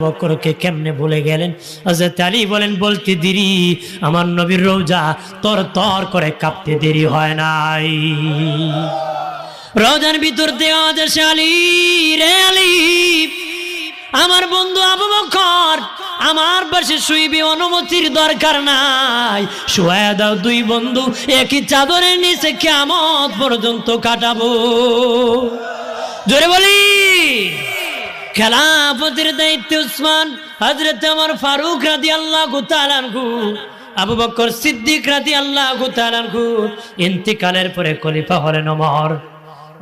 বকরকে কেমনে ভুলে গেলেন? হযরত আলী বলেন, বলতে দেরি, আমার নবীর রওজা তর তর করে কাঁপতে দেরি হয় নাই। রওজার ভিতর দিয়ে আদেশ, আলী রে আলী, আমার বন্ধু আবু বকর আমার পাশে শুইবি, অনুমতির দরকার নাই, শুয়ে দাও। দুই বন্ধু একই চাদরের নিচে কিয়ামত পর্যন্ত কাটাবো। জোরে বলি। খেলাফতের দায়িত্বে উসমান, হযরত ওমর ফারুক রাদিয়াল্লাহু তাআলা আনহু, আবু বকর সিদ্দিক রাদিয়াল্লাহু তাআলা আনহু ইন্তিকালের পরে খলিফা হলেন ওমর।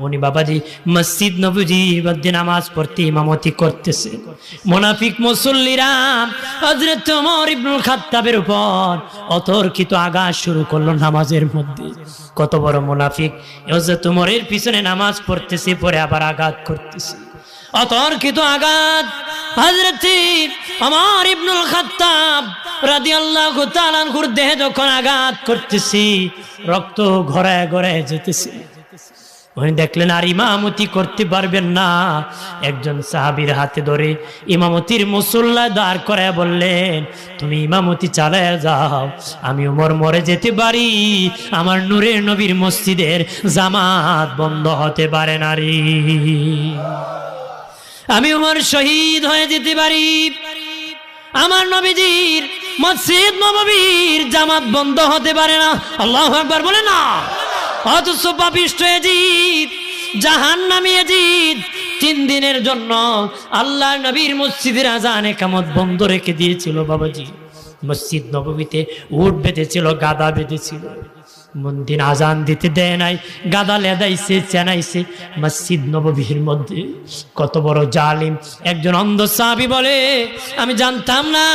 উনি বাবাজি মসজিদ নববীর মধ্যে নামাজ পড়তে ইমামতি করতেছে। মুনাফিক মুসল্লিরা হযরত ওমর ইবনুল খাত্তাবের উপর অতর্কিত আঘাত শুরু করলো নামাজের মধ্যে। কত বড় মুনাফিক! হযরত ওমরের পিছনে নামাজ পড়তেছে, পরে আবার আঘাত করতেছে। অতর্কিত আঘাত। হযরত ওমর ইবনুল খাত্তাব রাদিয়াল্লাহু তাআলা আনহুর দেহে যখন আঘাত করতেছে, রক্ত গড়ায় গড়ায় যেতেছে। উনি দেখলেন আর ইমামতি করতে পারবেন না, একজন সাহাবীর হাতে ধরে ইমামতির মুসল্লা দাঁড় করায় বললেন, তুমি ইমামতি চালায় যাও, আমি ওমর মরে যেতে পারি, আমার নূরের নবীর মসজিদের জামাত বন্ধ হতে পারে না রে। আমি ওমর শহীদ হয়ে যেতে পারি, আমার নবীজির মসজিদ নববীর জামাত বন্ধ হতে পারে না। আল্লাহু আকবার বলে না। অথচ পাপিষ্ঠ ইয়াজিদ, জাহান্নামী ইয়াজিদ 3 দিনের জন্য আল্লাহর নবীর মসজিদের আযান ইকামত বন্ধ রেখে দিয়েছিল। বাবাজি মসজিদ নববীতে উট বেঁধেছিল, গাদা বেঁধেছিল, মন্দির আজান দিতে দেয় নাই, গাদা লেদাইছে, চেনাইছে মসজিদ নববীর মধ্যে। কত বড় জালিম! একজন অন্ধ সাহাবী বলে, আমি জানতাম না